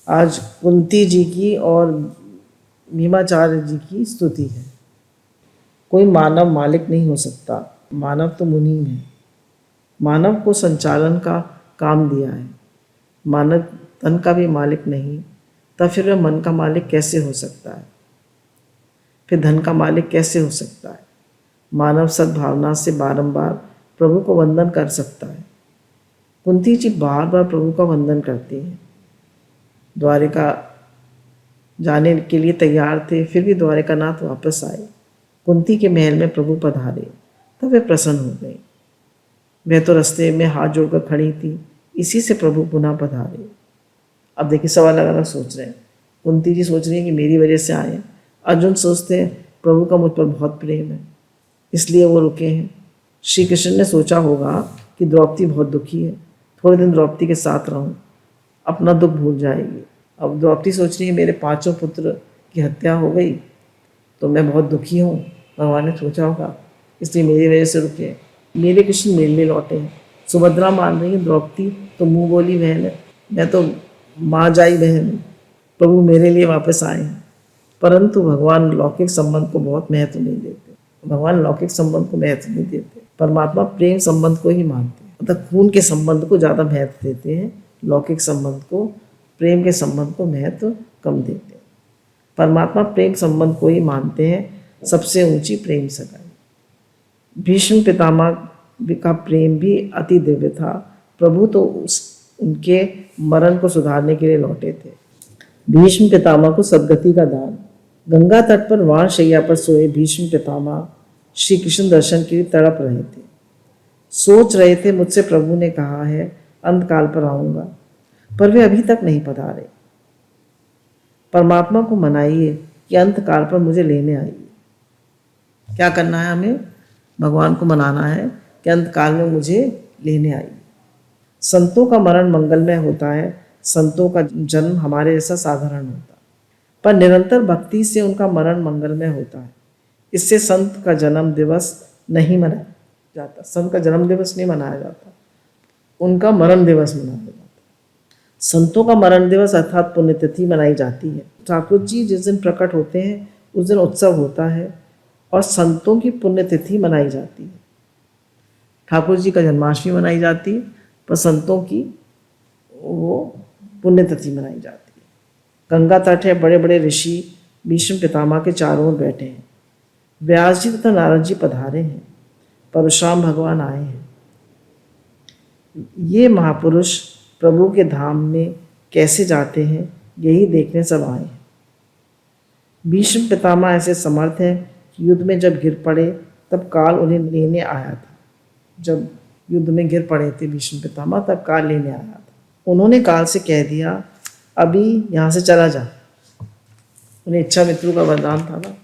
आज कुंती जी की और भीमाचार्य जी की स्तुति है। कोई मानव मालिक नहीं हो सकता, मानव तो मुनि है। मानव को संचालन का काम दिया है। मानव तन का भी मालिक नहीं, तब फिर वह मन का मालिक कैसे हो सकता है? फिर धन का मालिक कैसे हो सकता है? मानव सद्भावना से बारंबार प्रभु को वंदन कर सकता है। कुंती जी बार बार प्रभु का वंदन करती हैं। द्वारिका जाने के लिए तैयार थे, फिर भी द्वारिकानाथ वापस आए। कुंती के महल में प्रभु पधारे, तब वे प्रसन्न हो गई। वह तो रास्ते में हाथ जोड़कर खड़ी थी, इसी से प्रभु पुनः पधारे। अब देखिए, सवाल अलग अलग सोच रहे हैं। कुंती जी सोच रही हैं कि मेरी वजह से आए। अर्जुन सोचते हैं प्रभु का मुझ पर बहुत प्रेम है, इसलिए वो रुके हैं। श्री कृष्ण ने सोचा होगा कि द्रौपदी बहुत दुखी है, थोड़े दिन द्रौपदी के साथ रहूं, अपना दुख भूल जाएगी। अब द्रौपदी सोच रही है मेरे 5 पुत्र की हत्या हो गई तो मैं बहुत दुखी हूँ। भगवान ने सोचा होगा, इसलिए मेरी वजह से रुके। मेरे कृष्ण मेल में लौटे हैं। सुभद्रा मान रही है द्रौपदी तो मुँह बोली बहन है, मैं तो माँ जाई बहन हूँ। प्रभु मेरे लिए वापस आए हैं। परंतु भगवान लौकिक संबंध को बहुत महत्व नहीं देते। भगवान लौकिक संबंध को महत्व नहीं देते। परमात्मा प्रेम संबंध को ही मानते हैं, मतलब खून के संबंध को ज़्यादा महत्व देते हैं। लौकिक संबंध को, प्रेम के संबंध को महत्व कम देते हैं। परमात्मा प्रेम संबंध को ही मानते हैं, सबसे ऊंची प्रेम सगाई। भीष्म पितामह का प्रेम भी अति दिव्य था। प्रभु तो उनके मरण को सुधारने के लिए लौटे थे। भीष्म पितामह को सदगति का दान। गंगा तट पर वाण शैया पर सोए भीष्म पितामह श्री कृष्ण दर्शन के लिए तड़प रहे थे। सोच रहे थे मुझसे प्रभु ने कहा है अंतकाल पर आऊंगा, पर वे अभी तक नहीं पधारे। परमात्मा को मनाइए कि अंतकाल पर मुझे लेने आइए। क्या करना है हमें? भगवान को मनाना है कि अंतकाल में मुझे लेने आइए। संतों का मरण मंगलमय होता है, संतों का जन्म हमारे जैसा साधारण होता है, पर निरंतर भक्ति से उनका मरण मंगलमय होता है। इससे संत का जन्म दिवस नहीं मनाया जाता, संत का जन्म दिवस नहीं मनाया जाता, उनका मरण दिवस मनाया जाता है। संतों का मरण दिवस अर्थात पुण्यतिथि मनाई जाती है। ठाकुर जी जिस दिन प्रकट होते हैं उस दिन उत्सव होता है और संतों की पुण्यतिथि मनाई जाती है। ठाकुर जी का जन्माष्टमी मनाई जाती है, पर संतों की वो पुण्यतिथि मनाई जाती है। गंगा तट है, बड़े बड़े ऋषि भीष्म पितामह के चारों ओर बैठे हैं। व्यास जी तथा नारद जी पधारे हैं, परशुराम भगवान आए हैं। ये महापुरुष प्रभु के धाम में कैसे जाते हैं यही देखने सब आए हैं। भीष्म पितामह ऐसे समर्थ हैं कि युद्ध में जब गिर पड़े तब काल उन्हें लेने आया था। जब युद्ध में गिर पड़े थे भीष्म पितामह तब काल लेने आया था। उन्होंने काल से कह दिया अभी यहाँ से चला जा। उन्हें इच्छा मृत्यु का वरदान था ना,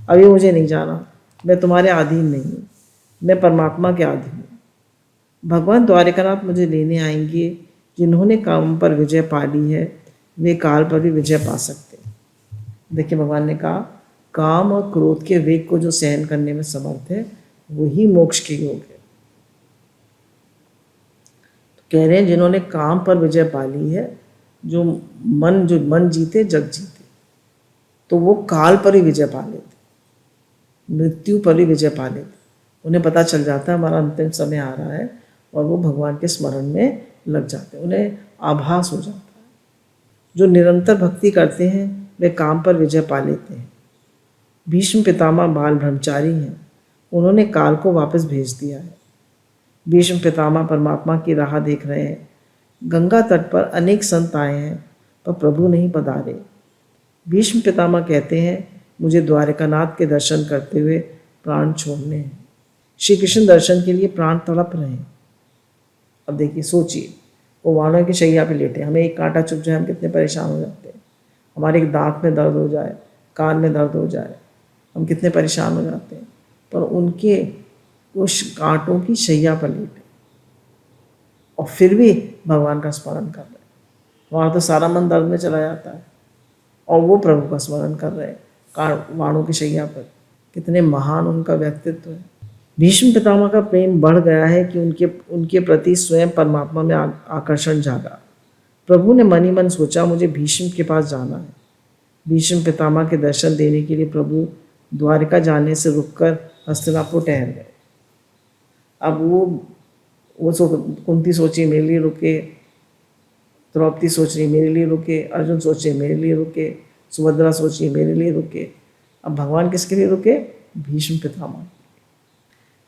अभी मुझे नहीं जाना, मैं तुम्हारे अधीन नहीं हूँ, मैं परमात्मा के अधीन हूँ। भगवान द्वारिकानाथ मुझे लेने आएंगे। जिन्होंने काम पर विजय पा ली है वे काल पर भी विजय पा सकते हैं। देखिए, भगवान ने कहा काम और क्रोध के वेग को जो सहन करने में समर्थ है वही मोक्ष के योग है। तो कह रहे हैं जिन्होंने काम पर विजय पा ली है, जो मन जीते जग जीते, तो वो काल पर ही विजय पा लेते, मृत्यु पर ही विजय पा लेते। उन्हें पता चल जाता है हमारा अंतिम समय आ रहा है और वो भगवान के स्मरण में लग जाते हैं, उन्हें आभास हो जाता है। जो निरंतर भक्ति करते हैं वे काम पर विजय पा लेते हैं। भीष्म पितामह बाल ब्रह्मचारी हैं, उन्होंने काल को वापस भेज दिया है। भीष्म पितामह परमात्मा की राह देख रहे हैं। गंगा तट पर अनेक संत आए हैं पर प्रभु नहीं पधारे। भीष्म पितामह कहते हैं मुझे द्वारिकानाथ के दर्शन करते हुए प्राण छोड़ने हैं। श्री कृष्ण दर्शन के लिए प्राण तड़प रहे हैं। अब देखिए, सोचिए, वो वानों की शैया पे लेटे, हमें एक कांटा चुभ जाए हम कितने परेशान हो जाते हैं, हमारे एक दांत में दर्द हो जाए, कान में दर्द हो जाए, हम कितने परेशान हो जाते हैं। पर उनके उस कांटों की शैया पर लेटे और फिर भी भगवान का स्मरण कर रहे हैं। वहाँ तो सारा मन दर्द में चला जाता है और वो प्रभु का स्मरण कर रहे हैं वाणों की शैया पर। कितने महान उनका व्यक्तित्व है। भीष्म पितामह का प्रेम बढ़ गया है कि उनके प्रति स्वयं परमात्मा में आकर्षण जागा। प्रभु ने मन ही मन सोचा मुझे भीष्म के पास जाना है। भीष्म पितामह के दर्शन देने के लिए प्रभु द्वारिका जाने से रुककर हस्तिनापुर ठहर गए। अब कुंती सोची मेरे लिए रुके, द्रौपदी सोच रही मेरे लिए रुके, अर्जुन सोच रहे मेरे लिए रुके, सुभद्रा सोच रही मेरे लिए रुके। अब भगवान किसके लिए रुके? भीष्म पितामह।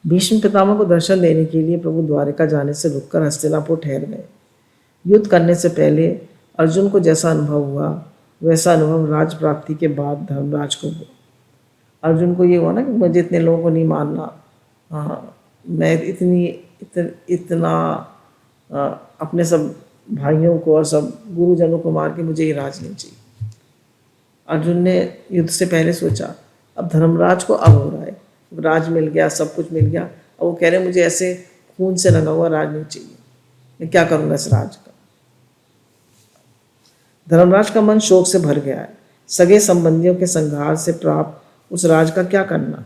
भीष्म पितामह को दर्शन देने के लिए प्रभु द्वारिका जाने से रुककर हस्तिनापुर ठहर गए। युद्ध करने से पहले अर्जुन को जैसा अनुभव हुआ वैसा अनुभव राज प्राप्ति के बाद धर्मराज को हुआ। अर्जुन को ये हुआ ना कि मुझे इतने लोगों को नहीं मारना, मैं इतना अपने सब भाइयों को और सब गुरुजनों को मार के मुझे ये राज नहीं चाहिए। अर्जुन ने युद्ध से पहले सोचा, अब धर्मराज को अब हो रहा है, राज मिल गया, सब कुछ मिल गया, अब वो कह रहे मुझे ऐसे खून से रंगा हुआ राज नहीं चाहिए, मैं क्या करूँगा इस राज का। धर्मराज का मन शोक से भर गया है। सगे संबंधियों के संहार से प्राप्त उस राज का क्या करना।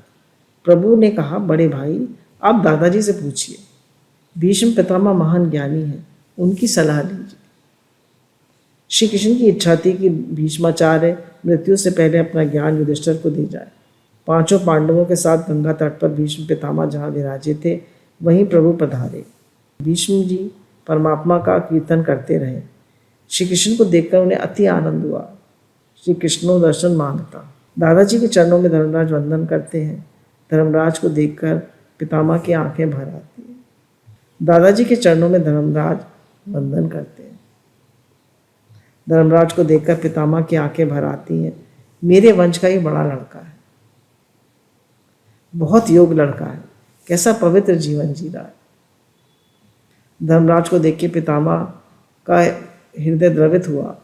प्रभु ने कहा, बड़े भाई आप दादाजी से पूछिए, भीष्म पितामह महान ज्ञानी हैं, उनकी सलाह लीजिए। श्री कृष्ण की इच्छा थी कि भीष्माचार्य मृत्यु से पहले अपना ज्ञान युधिष्ठिर को दे जाए। पांचों पांडवों के साथ गंगा तट पर भीष्म पितामह जहाँ विराजे थे वहीं प्रभु पधारे। भीष्म जी परमात्मा का कीर्तन करते रहे। श्री कृष्ण को देखकर उन्हें अति आनंद हुआ। श्री कृष्णो दर्शन मांगता। दादाजी के चरणों में धर्मराज वंदन करते हैं। धर्मराज को देखकर पितामह की आंखें भर आती हैं। दादाजी के चरणों में धर्मराज वंदन करते हैं। धर्मराज को देखकर पितामह की आंखें भर आती हैं। मेरे वंश का ये बड़ा लड़का है, बहुत योग्य लड़का है, कैसा पवित्र जीवन जी रहा है। धर्मराज को देख के पितामह का हृदय द्रवित हुआ।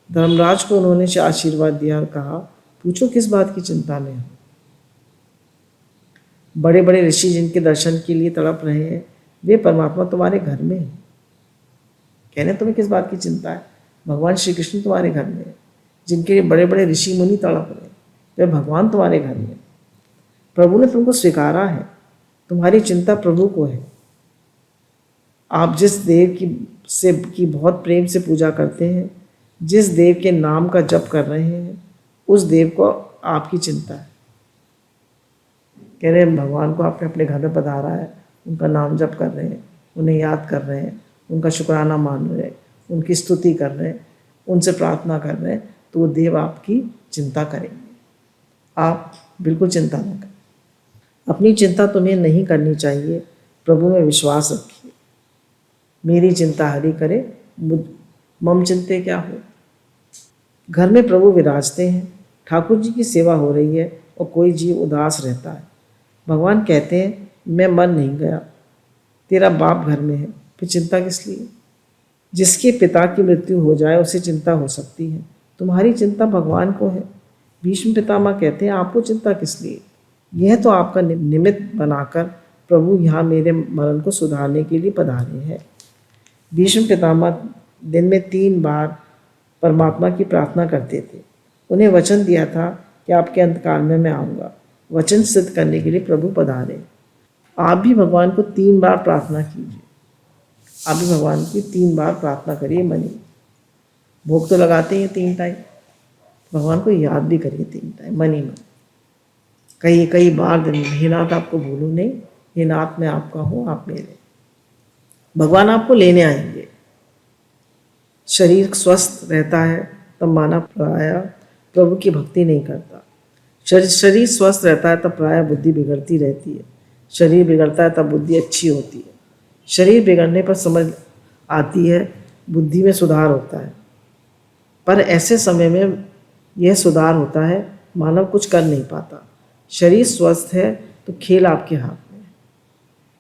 धर्मराज को उन्होंने आशीर्वाद दिया और कहा, पूछो किस बात की चिंता में हो। बड़े बड़े ऋषि जिनके दर्शन के लिए तड़प रहे हैं वे परमात्मा तुम्हारे घर में है। कहने तुम्हें किस बात की चिंता है, भगवान श्री कृष्ण तुम्हारे घर में है। जिनके लिए बड़े बड़े ऋषि मुनि तड़प रहे हैं वे भगवान तुम्हारे घर में। प्रभु ने तुमको स्वीकारा है, तुम्हारी चिंता प्रभु को है। आप जिस देव की बहुत प्रेम से पूजा करते हैं, जिस देव के नाम का जप कर रहे हैं, उस देव को आपकी चिंता है। कह रहे हैं भगवान को आपने अपने घर में पधारा है, उनका नाम जप कर रहे हैं, उन्हें याद कर रहे हैं, उनका शुक्राना मान रहे हैं, उनकी स्तुति कर रहे हैं, उनसे प्रार्थना कर रहे हैं, तो वो देव आपकी चिंता करेंगे। आप बिल्कुल चिंता न करें। अपनी चिंता तुम्हें नहीं करनी चाहिए, प्रभु में विश्वास रखिए। मेरी चिंता हरि करे, मम चिंते क्या हो। घर में प्रभु विराजते हैं, ठाकुर जी की सेवा हो रही है और कोई जीव उदास रहता है। भगवान कहते हैं मैं मर नहीं गया, तेरा बाप घर में है, फिर चिंता किस लिए। जिसके पिता की मृत्यु हो जाए उसे चिंता हो सकती है, तुम्हारी चिंता भगवान को है। भीष्म पितामह कहते हैं आपको चिंता किस लिए। यह तो आपका निमित्त बनाकर प्रभु यहाँ मेरे मरण को सुधारने के लिए पधारे हैं। भीष्म पितामह दिन में 3 बार परमात्मा की प्रार्थना करते थे। उन्हें वचन दिया था कि आपके अंतकाल में मैं आऊँगा। वचन सिद्ध करने के लिए प्रभु पधारे। आप भी भगवान को 3 बार प्रार्थना कीजिए। आप भी भगवान की 3 बार प्रार्थना करिए मनी। भोग तो लगाते हैं 3 टाइम, भगवान को याद भी करिए 3 टाइम मनी में। कई बार दिन में, हे नाथ आपको भूलूं नहीं, हे नाथ मैं आपका हूँ, आप मेरे। भगवान आपको लेने आएंगे। शरीर स्वस्थ रहता है तब मानव प्राय प्रभु की भक्ति नहीं करता। शरीर स्वस्थ रहता है तब प्राय बुद्धि बिगड़ती रहती है। शरीर बिगड़ता है तब बुद्धि अच्छी होती है। शरीर बिगड़ने पर समझ आती है, बुद्धि में सुधार होता है। पर ऐसे समय में यह सुधार होता है, मानव कुछ कर नहीं पाता। शरीर स्वस्थ है तो खेल आपके हाथ में है।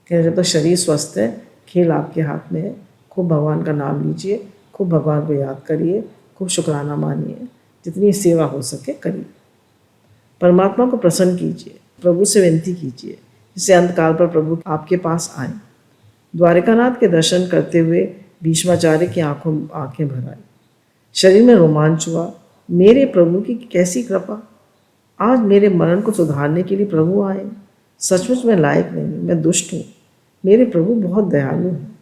कहते जब तक शरीर स्वस्थ है खेल आपके हाथ में है। खूब भगवान का नाम लीजिए, खूब भगवान को याद करिए, खूब शुक्राना मानिए, जितनी सेवा हो सके करिए। परमात्मा को प्रसन्न कीजिए, प्रभु से विनती कीजिए जिससे अंतकाल पर प्रभु आपके पास आए। द्वारिकानाथ के दर्शन करते हुए भीष्माचार्य की आंखें भर आई। शरीर में रोमांच हुआ। मेरे प्रभु की कैसी कृपा, आज मेरे मरण को सुधारने के लिए प्रभु आए। सचमुच मैं लायक नहीं, मैं दुष्ट हूँ, मेरे प्रभु बहुत दयालु हैं।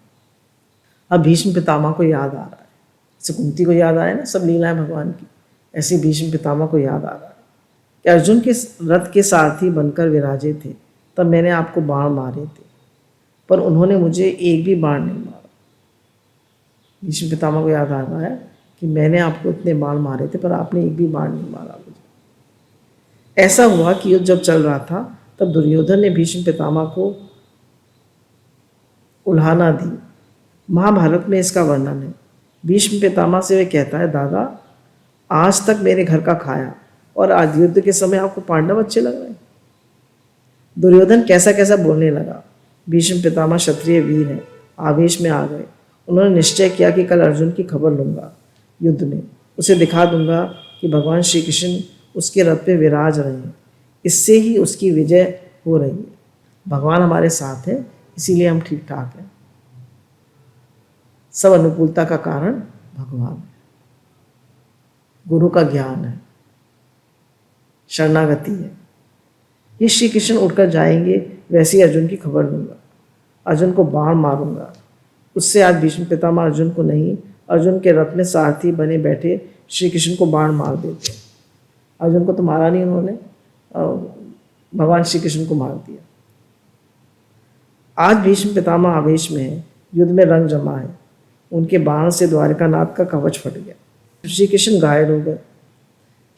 अब भीष्म पितामह को याद आ रहा है। जैसे कुंती को याद आया ना सब लीलाएं भगवान की, ऐसे भीष्म पितामह को याद आ रहा है कि अर्जुन के रथ के सारथी बनकर विराजे थे, तब मैंने आपको बाण मारे थे, पर उन्होंने मुझे एक भी बाण नहीं मारा। भीष्म पितामह को याद आ रहा है कि मैंने आपको इतने बाण मारे थे पर आपने एक भी बाण नहीं मारा मुझे। ऐसा हुआ कि युद्ध जब चल रहा था तब दुर्योधन ने भीष्म पितामह को उल्हाना दी। महाभारत में इसका वर्णन है। भीष्म पितामह से वे कहता है, दादा आज तक मेरे घर का खाया और आज युद्ध के समय आपको पांडव अच्छे लग रहे हैं। दुर्योधन कैसा कैसा बोलने लगा। भीष्म पितामह क्षत्रिय वीर हैं, आवेश में आ गए। उन्होंने निश्चय किया कि कल अर्जुन की खबर लूँगा युद्ध में, उसे दिखा दूंगा कि भगवान श्री कृष्ण उसके रथ पे विराज रहे हैं, इससे ही उसकी विजय हो रही है। भगवान हमारे साथ है, इसीलिए हम ठीक ठाक हैं। सब अनुकूलता का कारण भगवान है, गुरु का ज्ञान है, शरणागति है। ये श्री कृष्ण उठकर जाएंगे, वैसे ही अर्जुन की खबर लूँगा, अर्जुन को बाण मारूंगा। उससे आज भीष्म पितामह अर्जुन को नहीं, अर्जुन के रथ में सारथी बने बैठे श्री कृष्ण को बाण मार देते। अर्जुन को तो मारा नहीं उन्होंने, भगवान श्री कृष्ण को मार दिया। आज भीष्म पितामह आवेश में है, युद्ध में रंग जमा है। उनके बाण से द्वारिकानाथ का कवच फट गया। श्री कृष्ण घायल हो गए।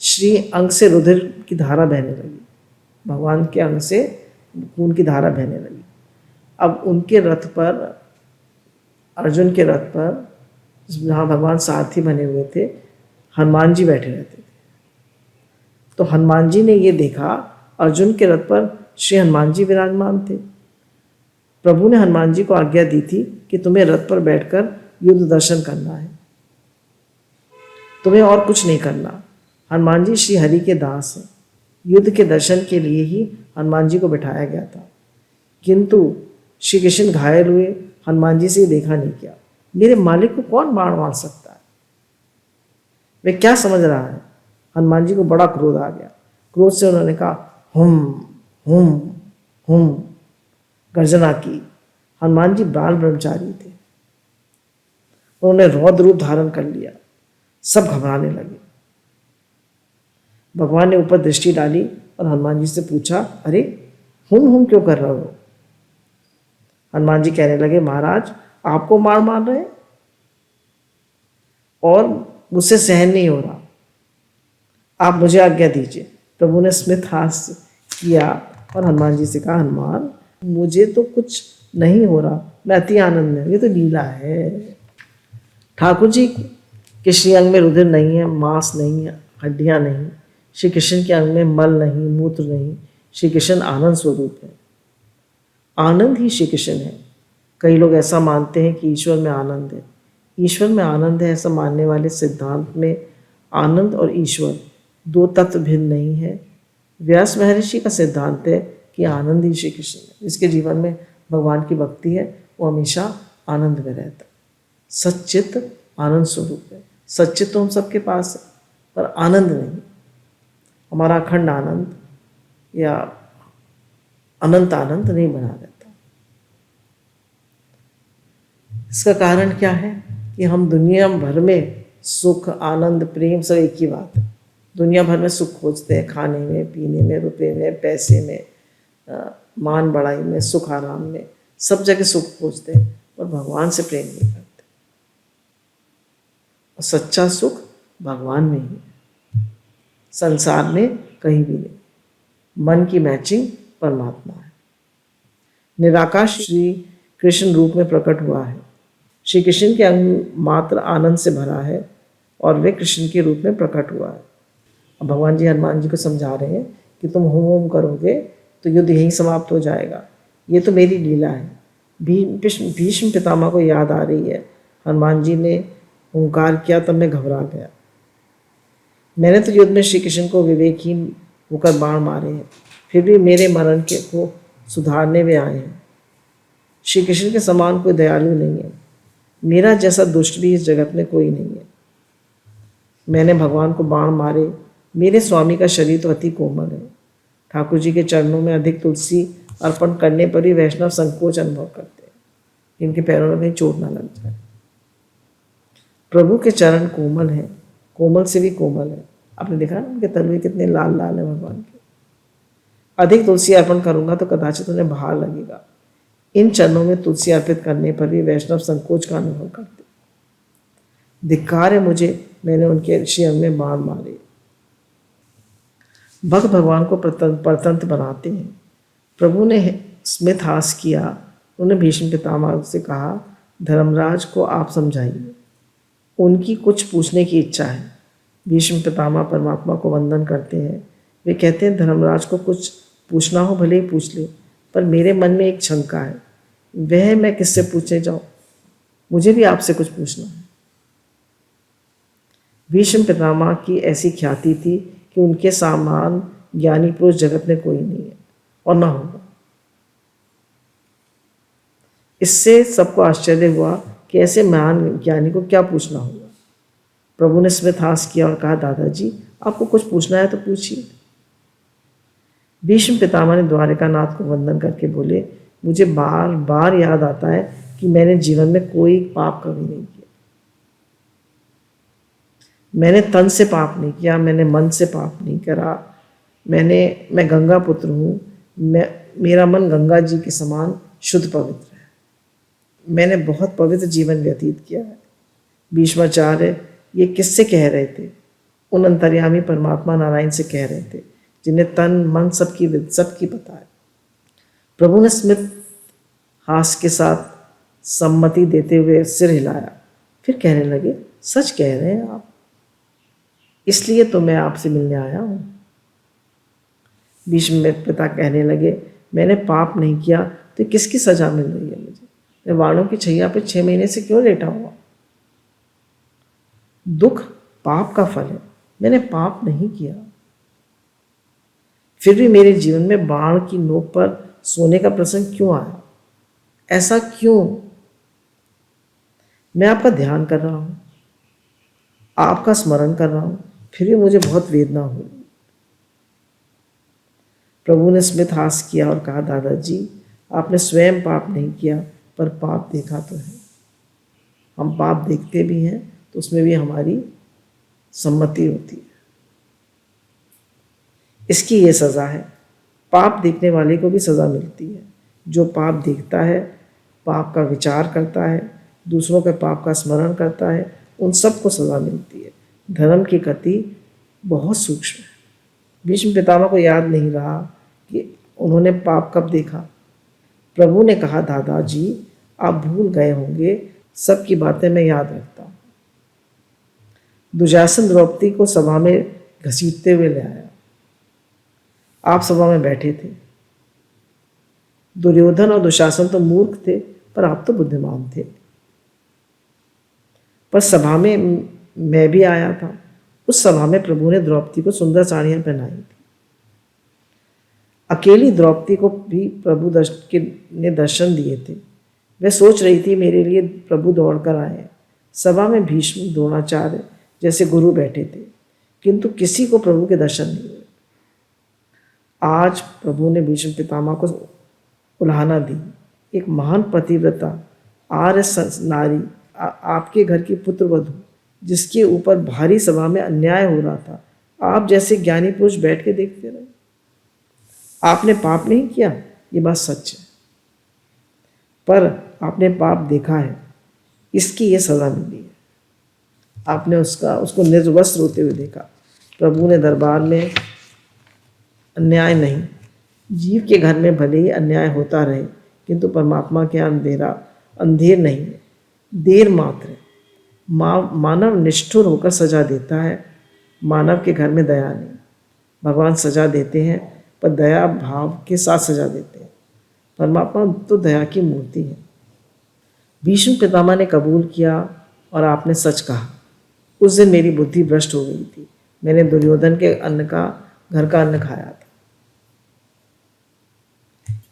श्री अंग से रुधिर की धारा बहने लगी, भगवान के अंग से खून की धारा बहने लगी। अब उनके रथ पर, अर्जुन के रथ पर, जहाँ भगवान सारथी बने हुए थे, हनुमान जी बैठे रहते थे। तो हनुमान जी ने ये देखा, अर्जुन के रथ पर श्री हनुमान जी विराजमान थे। प्रभु ने हनुमान जी को आज्ञा दी थी कि तुम्हें रथ पर बैठकर युद्ध दर्शन करना है, तुम्हें और कुछ नहीं करना। हनुमान जी श्री हरि के दास हैं। युद्ध के दर्शन के लिए ही हनुमान जी को बिठाया गया था, किंतु श्री कृष्ण घायल हुए, हनुमान जी से देखा नहीं किया। मेरे मालिक को कौन बाण मार सकता है? वे क्या समझ रहा है? हनुमान जी को बड़ा क्रोध आ गया। क्रोध से उन्होंने कहा हुम हुम हुम, गर्जना की। हनुमान जी बाल ब्रह्मचारी थे, उन्होंने रौद्र रूप धारण कर लिया। सब घबराने लगे। भगवान ने ऊपर दृष्टि डाली और हनुमान जी से पूछा, अरे हुम हुम क्यों कर रहे हो? हनुमान जी कहने लगे, महाराज आपको मार मार रहे और मुझसे सहन नहीं हो रहा, आप मुझे आज्ञा दीजिए। प्रभु ने स्मित हास्य किया और हनुमान जी से कहा, हनुमान मुझे तो कुछ नहीं हो रहा, मैं अति आनंद में, ये तो लीला है। ठाकुर जी के श्री अंग में रुधिर नहीं है, मांस नहीं है, हड्डियां नहीं। श्री कृष्ण के अंग में मल नहीं, मूत्र नहीं। श्री कृष्ण आनंद स्वरूप है, आनंद ही श्री कृष्ण है। कई लोग ऐसा मानते हैं कि ईश्वर में आनंद है। ईश्वर में आनंद है ऐसा मानने वाले सिद्धांत में आनंद और ईश्वर दो तत्व भिन्न नहीं है। व्यास महर्षि का सिद्धांत है कि आनंद ही श्री कृष्ण है। जिसके जीवन में भगवान की भक्ति है वो हमेशा आनंद में रहता है। सच्चित आनंद स्वरूप है। सच्चित तो हम सबके पास है, पर आनंद नहीं। हमारा अखंड आनंद या अनंत आनंद नहीं बना रहता। इसका कारण क्या है कि हम दुनिया भर में सुख, आनंद, प्रेम सब एक ही बात है। दुनिया भर में सुख खोजते हैं, खाने में, पीने में, रुपए में, पैसे में, मान बढ़ाई में, सुख आराम में, सब जगह सुख खोजते हैं, पर भगवान से प्रेम नहीं करते। और सच्चा सुख भगवान में ही है, संसार में कहीं भी नहीं। मन की मैचिंग परमात्मा है। निराकाश श्री कृष्ण रूप में प्रकट हुआ है। श्री कृष्ण के अंग मात्र आनंद से भरा है और वे कृष्ण के रूप में प्रकट हुआ है। अब भगवान जी हनुमान जी को समझा रहे हैं कि तुम होम होम करोगे तो युद्ध यहीं समाप्त हो जाएगा। ये तो मेरी लीला है। भीष्म पितामह को याद आ रही है, हनुमान जी ने ओंकार किया तब मैं घबरा गया। मैंने तो युद्ध में श्री कृष्ण को विवेकहीन होकर बाण मारे हैं, फिर भी मेरे मरण के को सुधारने में आए हैं। श्री कृष्ण के समान कोई दयालु नहीं है। मेरा जैसा दुष्ट भी इस जगत में कोई नहीं है। मैंने भगवान को बाण मारे। मेरे स्वामी का शरीर तो अति कोमल है। ठाकुर जी के चरणों में अधिक तुलसी अर्पण करने पर ही वैष्णव संकोच अनुभव करते हैं, इनके पैरों में कहीं चोट ना लग जाए। प्रभु के चरण कोमल हैं, कोमल से भी कोमल है। आपने देखा ना उनके तलवे कितने लाल लाल है भगवान के। अधिक तुलसी अर्पण करूंगा तो कदाचित उन्हें भार लगेगा। इन चरणों में तुलसी अर्पित करने पर भी वैष्णव संकोच का अनुभव करते। धिक्कार है मुझे, मैंने उनके श्री में बाण मारे। भक्त भगवान को परतंत्र बनाते हैं। प्रभु ने स्मित हास किया। उन्होंने भीष्म पितामह से कहा, धर्मराज को आप समझाइए, उनकी कुछ पूछने की इच्छा है। भीष्म पितामह परमात्मा को वंदन करते हैं। वे कहते हैं, धर्मराज को कुछ पूछना हो भले ही पूछ ले, पर मेरे मन में एक शंका है, वह मैं किससे पूछने जाऊं? मुझे भी आपसे कुछ पूछना है। भीष्म पितामह की ऐसी ख्याति थी कि उनके समान ज्ञानी पुरुष जगत में कोई नहीं है और न होगा। इससे सबको आश्चर्य हुआ कि ऐसे महान ज्ञानी को क्या पूछना होगा। प्रभु ने स्मित हास किया और कहा, दादाजी आपको कुछ पूछना है तो पूछिए। भीष्म पितामह ने द्वारिकानाथ को वंदन करके बोले, मुझे बार बार याद आता है कि मैंने जीवन में कोई पाप कभी नहीं किया। मैंने तन से पाप नहीं किया, मैंने मन से पाप नहीं करा। मैं गंगा पुत्र हूँ। मेरा मन गंगा जी के समान शुद्ध पवित्र है। मैंने बहुत पवित्र जीवन व्यतीत किया है। भीष्माचार्य ये किससे कह रहे थे? उन अंतर्यामी परमात्मा नारायण से कह रहे थे, जिन्हें तन मन सबकी पता है। प्रभु ने स्मित हास के साथ सम्मति देते हुए सिर हिलाया। फिर कहने लगे, सच कह रहे हैं आप, इसलिए तो मैं आपसे मिलने आया हूँ। भीष्म पिता कहने लगे, मैंने पाप नहीं किया तो किसकी सजा मिल रही है मुझे? मैं वाणों की छैया पे 6 महीने से क्यों लेटा हुआ? दुख पाप का फल है, मैंने पाप नहीं किया। फिर भी मेरे जीवन में बाण की नोक पर सोने का प्रसंग क्यों आया? ऐसा क्यों? मैं आपका ध्यान कर रहा हूँ, आपका स्मरण कर रहा हूँ, फिर भी मुझे बहुत वेदना हुई। प्रभु ने स्मित हास किया और कहा, दादाजी आपने स्वयं पाप नहीं किया, पर पाप देखा तो है। हम पाप देखते भी हैं तो उसमें भी हमारी सम्मति होती है। इसकी ये सज़ा है। पाप देखने वाले को भी सज़ा मिलती है। जो पाप देखता है, पाप का विचार करता है, दूसरों के पाप का स्मरण करता है, उन सबको सज़ा मिलती है। धर्म की गति बहुत सूक्ष्म है। भीष्म पितामह को याद नहीं रहा कि उन्होंने पाप कब देखा। प्रभु ने कहा, दादाजी आप भूल गए होंगे, सबकी बातें मैं याद रखता हूँ। दुशासन द्रौपदी को सभा में घसीटते हुए ले आया। आप सभा में बैठे थे। दुर्योधन और दुशासन तो मूर्ख थे, पर आप तो बुद्धिमान थे। पर सभा में मैं भी आया था। उस सभा में प्रभु ने द्रौपदी को सुंदर साड़ियां पहनाई थी। अकेली द्रौपदी को भी प्रभु ने दर्शन दिए थे। वह सोच रही थी, मेरे लिए प्रभु दौड़कर आए। सभा में भीष्म द्रोणाचार्य जैसे गुरु बैठे थे, किंतु किसी को प्रभु के दर्शन नहीं हुए। आज प्रभु ने भीष्म पितामह को उल्हाना दी। एक महान पतिव्रता आर्य नारी, आपके घर की पुत्र वधू, जिसके ऊपर भारी सभा में अन्याय हो रहा था, आप जैसे ज्ञानी पुरुष बैठ के देखते रहे। आपने पाप नहीं किया, ये बात सच है, पर आपने पाप देखा है, इसकी ये सज़ा मिली है। आपने उसको निर्वस्त्र होते हुए देखा। प्रभु ने दरबार में अन्याय नहीं, जीव के घर में भले ही अन्याय होता रहे, किंतु परमात्मा के अंधेर नहीं है, देर मात्र है। मानव निष्ठुर होकर सजा देता है, मानव के घर में दया नहीं। भगवान सजा देते हैं, पर दया भाव के साथ सजा देते हैं। परमात्मा तो दया की मूर्ति है। भीष्म पितामह ने कबूल किया और आपने सच कहा। उस दिन मेरी बुद्धि भ्रष्ट हो गई थी। मैंने दुर्योधन के घर का अन्न खाया था,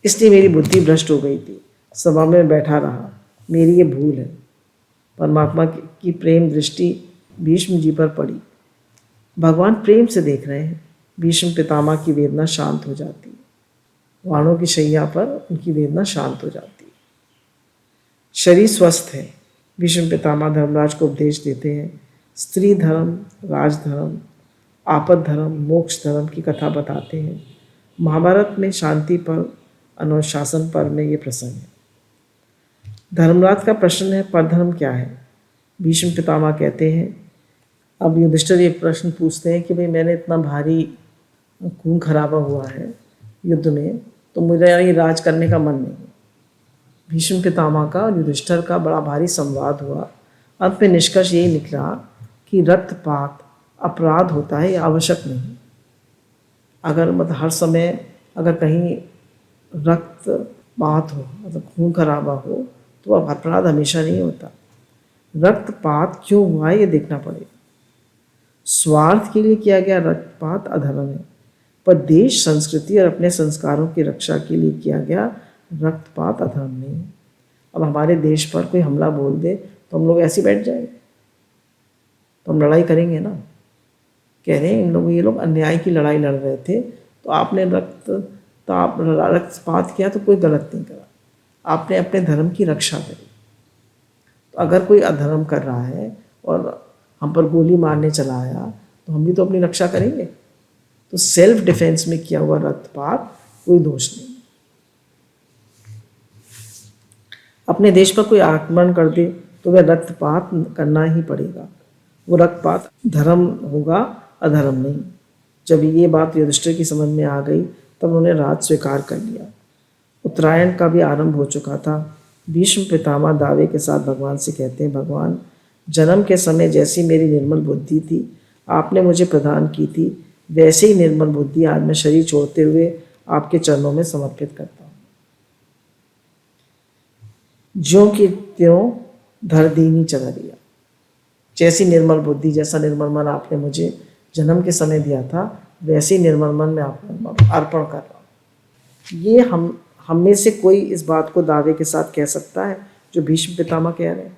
इसलिए मेरी बुद्धि भ्रष्ट हो गई थी। सभा में बैठा रहा, मेरी ये भूल है। परमात्मा की प्रेम दृष्टि भीष्म जी पर पड़ी। भगवान प्रेम से देख रहे हैं। भीष्म पितामह की वेदना शांत हो जाती है। वाणों की शैया पर उनकी वेदना शांत हो जाती है। शरीर स्वस्थ है, भीष्म पितामह धर्मराज को उपदेश देते हैं। स्त्री धर्म, राजधर्म, आपद धर्म, मोक्ष धर्म की कथा बताते हैं। महाभारत में शांति पर, अनुशासन पर में ये प्रसंग है। धर्मराज का प्रश्न है, परधर्म क्या है? भीष्म पितामह कहते हैं, अब युधिष्ठिर एक प्रश्न पूछते हैं कि भाई मैंने इतना भारी खून खराबा हुआ है युद्ध में, तो मुझे ये राज करने का मन नहीं है। भीष्म पितामह का और युधिष्ठिर का बड़ा भारी संवाद हुआ। अंत में निष्कर्ष यही निकला कि रक्तपात अपराध होता है, यह आवश्यक नहीं। अगर मतलब हर समय अगर कहीं रक्तपात हो, मतलब खून खराबा हो, तो अब अपराध हमेशा नहीं होता। रक्तपात क्यों हुआ है ये देखना पड़ेगा। स्वार्थ के लिए किया गया रक्तपात अधर्म है, पर देश, संस्कृति और अपने संस्कारों की रक्षा के लिए किया गया रक्तपात अधर्म नहीं है। अब हमारे देश पर कोई हमला बोल दे तो हम लोग ऐसे बैठ जाएंगे, तो हम लड़ाई करेंगे ना। कह रहे हैं इन लोग, ये लोग अन्याय की लड़ाई लड़ रहे थे, तो आपने रक्तपात किया तो कोई गलत नहीं करा, आपने अपने धर्म की रक्षा करी। तो अगर कोई अधर्म कर रहा है और हम पर गोली मारने चला आया, तो हम भी तो अपनी रक्षा करेंगे। तो सेल्फ डिफेंस में किया हुआ रक्तपात कोई दोष नहीं। अपने देश पर कोई आक्रमण कर दे तो वह रक्तपात करना ही पड़ेगा। वो रक्तपात धर्म होगा, अधर्म नहीं। जब ये बात युधिष्ठिर की समझ में आ गई तब उन्होंने राज स्वीकार कर लिया। उत्तरायण का भी आरंभ हो चुका था। भीष्म पितामह दावे के साथ भगवान से कहते हैं, भगवान, जन्म के समय जैसी मेरी निर्मल बुद्धि थी, आपने मुझे प्रदान की थी, वैसे ही निर्मल बुद्धि आज मैं शरीर छोड़ते हुए आपके चरणों में समर्पित करता हूँ। ज्यों की त्यों धर दीनी चढ़िया। जैसी निर्मल बुद्धि, जैसा निर्मल मन आपने मुझे जन्म के समय दिया था, वैसे ही निर्मल मन मैं आपको अर्पण कर रहा हूँ। ये हम में से कोई इस बात को दावे के साथ कह सकता है जो भीष्म पितामह कह रहे हैं?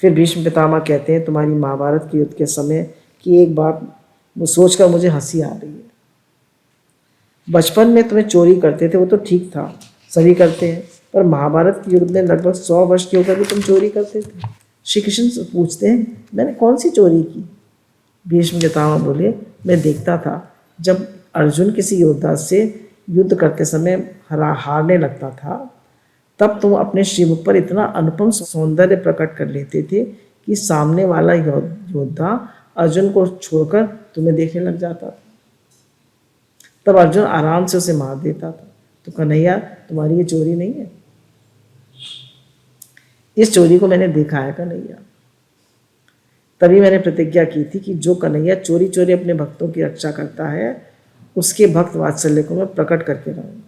फिर भीष्म पितामह कहते हैं, तुम्हारी महाभारत के युद्ध के समय की एक बात वो सोचकर मुझे हंसी आ रही है। बचपन में तुम्हें चोरी करते थे, वो तो ठीक था, सभी करते हैं, पर महाभारत के युद्ध में लगभग 100 वर्ष के होकर भी तुम चोरी करते थे। श्री कृष्ण पूछते हैं, मैंने कौन सी चोरी की? भीष्म पितामह बोले, मैं देखता था जब अर्जुन किसी योद्धा से युद्ध करते समय हारने लगता था, तब तुम अपने श्रीमुख पर इतना अनुपम सौंदर्य प्रकट कर लेते थे कि सामने वाला योद्धा अर्जुन को छोड़कर तुम्हें देखने लग जाता था। तब अर्जुन आराम से उसे मार देता था। तो कन्हैया, तुम्हारी ये चोरी नहीं है? इस चोरी को मैंने देखा है कन्हैया। तभी मैंने प्रतिज्ञा की थी कि जो कन्हैया चोरी चोरी अपने भक्तों की रक्षा करता है, उसके भक्त वात्सल्य को मैं प्रकट करके रहूंगा।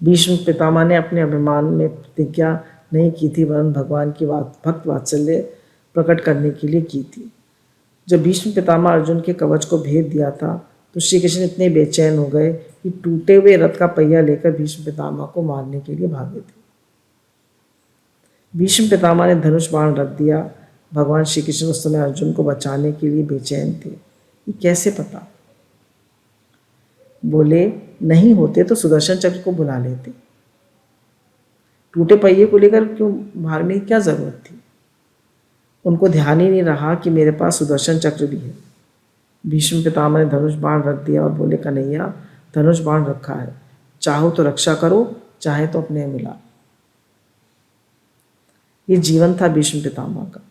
भीष्म पितामह ने अपने अभिमान में प्रतिज्ञा नहीं की थी, वरन भगवान की भक्त वात्सल्य प्रकट करने के लिए की थी। जब भीष्म पितामह अर्जुन के कवच को भेद दिया था, तो श्री कृष्ण इतने बेचैन हो गए कि टूटे हुए रथ का पहिया लेकर भीष्म पितामह को मारने के लिए भागे थे। भीष्म पितामह ने धनुष बाण रख दिया। भगवान श्री कृष्ण उस समय अर्जुन को बचाने के लिए बेचैन थे। ये कैसे पता? बोले, नहीं होते तो सुदर्शन चक्र को बुला लेते। टूटे पहिए को लेकर क्यों भागने की क्या जरूरत थी? उनको ध्यान ही नहीं रहा कि मेरे पास सुदर्शन चक्र भी है। भीष्म पितामह ने धनुष बाण रख दिया और बोले, कन्हैया, धनुष बाण रखा है, चाहो तो रक्षा करो, चाहे तो अपने मिला। ये जीवन था भीष्म पितामह का।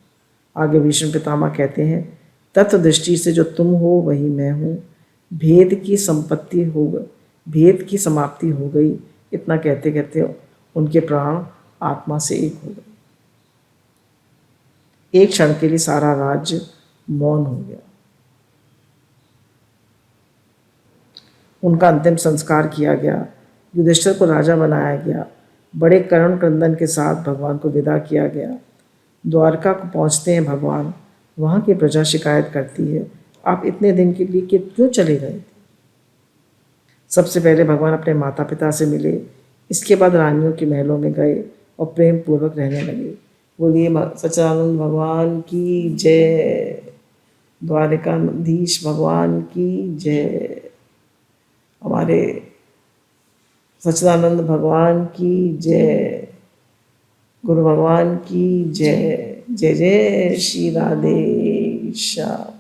आगे भीष्म पितामह कहते हैं, तत्व दृष्टि से जो तुम हो वही मैं हूँ, भेद की संपत्ति हो गई, भेद की समाप्ति हो गई। इतना कहते कहते उनके प्राण आत्मा से एक हो गए। एक क्षण के लिए सारा राज्य मौन हो गया। उनका अंतिम संस्कार किया गया। युधिष्ठिर को राजा बनाया गया। बड़े करुण क्रंदन के साथ भगवान को विदा किया गया। द्वारका को पहुंचते हैं भगवान। वहाँ की प्रजा शिकायत करती है, आप इतने दिन के लिए क्यों चले गए थे? सबसे पहले भगवान अपने माता पिता से मिले, इसके बाद रानियों के महलों में गए और प्रेम पूर्वक रहने लगे। बोलिए सच्चिदानंद भगवान की जय, द्वारिकाधीश भगवान की जय। हमारे सच्चिदानंद भगवान की जय, गुरु भगवान की जय। जय जय श्री राधे श्याम।